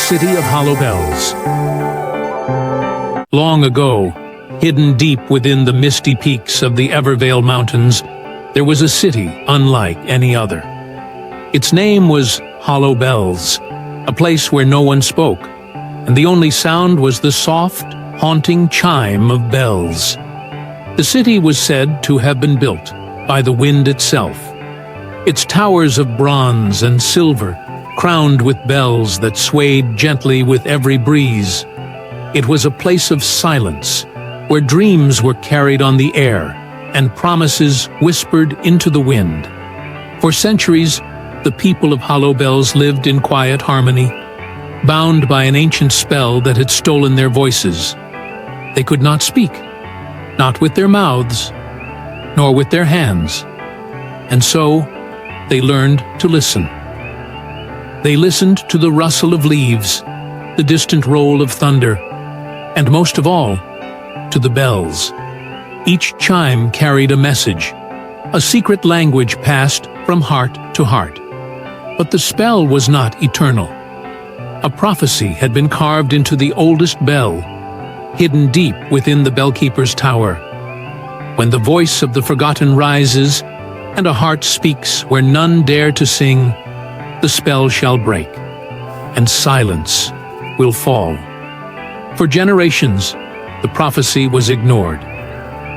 city of hollow bells. Long ago, hidden deep within the misty peaks of the Evervale Mountains, there was a city unlike any other. Its name was Hollow Bells, a place where no one spoke, and the only sound was the soft, haunting chime of bells. The city was said to have been built by the wind itself, its towers of bronze and silver crowned with bells that swayed gently with every breeze. It was a place of silence, where dreams were carried on the air and promises whispered into the wind. For centuries, the people of Hollow Bells lived in quiet harmony, bound by an ancient spell that had stolen their voices. They could not speak, not with their mouths, nor with their hands, and so they learned to listen. They listened to the rustle of leaves, the distant roll of thunder, and most of all, to the bells. Each chime carried a message, a secret language passed from heart to heart. But the spell was not eternal. A prophecy had been carved into the oldest bell, hidden deep within the bellkeeper's tower. When the voice of the forgotten rises, and a heart speaks where none dare to sing, the spell shall break, and silence will fall. For generations, the prophecy was ignored.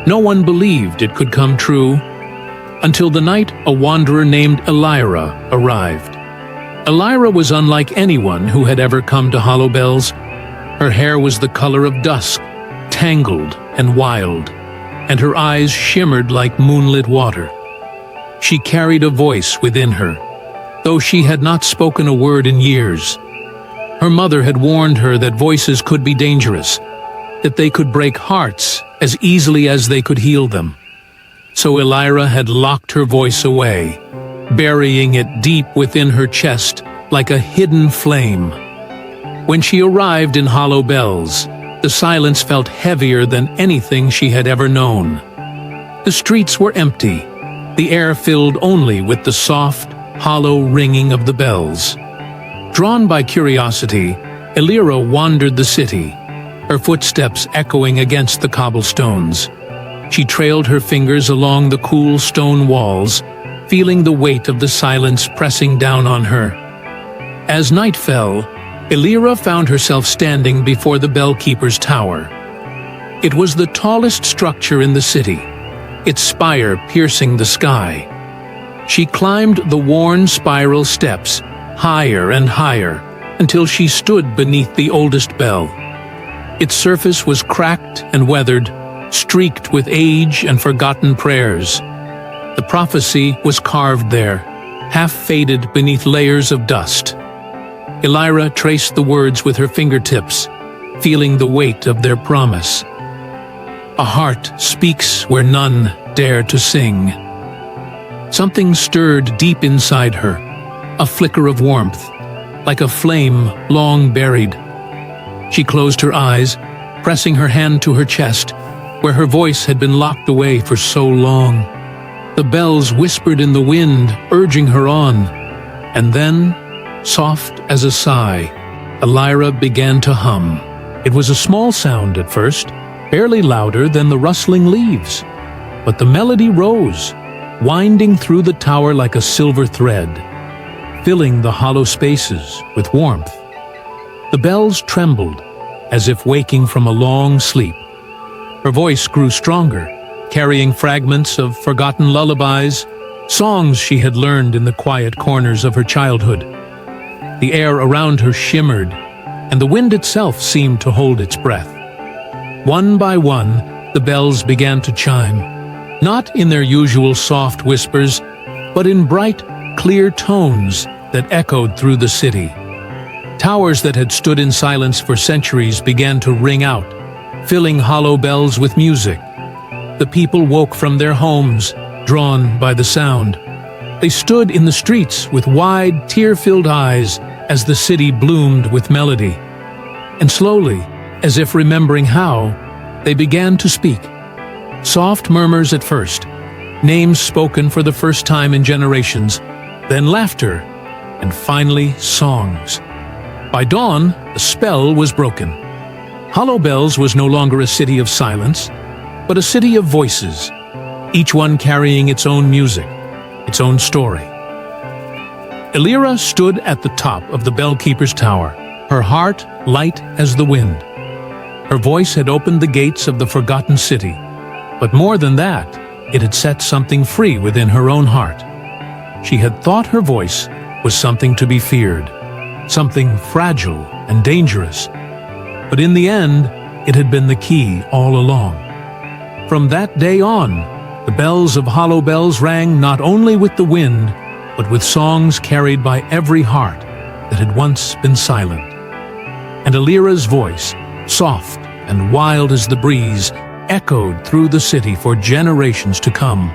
No one believed it could come true, until the night a wanderer named Elira arrived. Elira was unlike anyone who had ever come to Hollow Bells. Her hair was the color of dusk, tangled and wild, and her eyes shimmered like moonlit water. She carried a voice within her, though she had not spoken a word in years. Her mother had warned her that voices could be dangerous, that they could break hearts as easily as they could heal them. So Elira had locked her voice away, burying it deep within her chest like a hidden flame. When she arrived in Hollow Bells, the silence felt heavier than anything she had ever known. The streets were empty, the air filled only with the soft, hollow ringing of the bells. Drawn by curiosity, Elira wandered the city, her footsteps echoing against the cobblestones. She trailed her fingers along the cool stone walls, feeling the weight of the silence pressing down on her. As night fell, Elira found herself standing before the bellkeeper's tower. It was the tallest structure in the city, its spire piercing the sky. She climbed the worn spiral steps, higher and higher, until she stood beneath the oldest bell. Its surface was cracked and weathered, streaked with age and forgotten prayers. The prophecy was carved there, half-faded beneath layers of dust. Elira traced the words with her fingertips, feeling the weight of their promise. A heart speaks where none dare to sing. Something stirred deep inside her, a flicker of warmth, like a flame long buried. She closed her eyes, pressing her hand to her chest, where her voice had been locked away for so long. The bells whispered in the wind, urging her on, and then, soft as a sigh, Elira began to hum. It was a small sound at first, barely louder than the rustling leaves, but the melody rose, winding through the tower like a silver thread, filling the hollow spaces with warmth. The bells trembled, as if waking from a long sleep. Her voice grew stronger, carrying fragments of forgotten lullabies, songs she had learned in the quiet corners of her childhood. The air around her shimmered, and the wind itself seemed to hold its breath. One by one, the bells began to chime, not in their usual soft whispers, but in bright, clear tones that echoed through the city. Towers that had stood in silence for centuries began to ring out, filling Hollow Bells with music. The people woke from their homes, drawn by the sound. They stood in the streets with wide, tear-filled eyes as the city bloomed with melody. And slowly, as if remembering how, they began to speak. Soft murmurs at first, names spoken for the first time in generations, then laughter, and finally songs. By dawn, the spell was broken. Hollow Bells was no longer a city of silence, but a city of voices, each one carrying its own music, its own story. Elira stood at the top of the bellkeeper's tower, her heart light as the wind. Her voice had opened the gates of the forgotten city, but more than that, it had set something free within her own heart. She had thought her voice was something to be feared, something fragile and dangerous, but in the end, it had been the key all along. From that day on, the bells of Hollow Bells rang not only with the wind, but with songs carried by every heart that had once been silent. And Elira's voice, soft and wild as the breeze, echoed through the city for generations to come.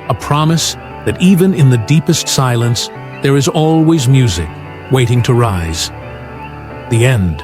A promise that even in the deepest silence, there is always music waiting to rise. The end.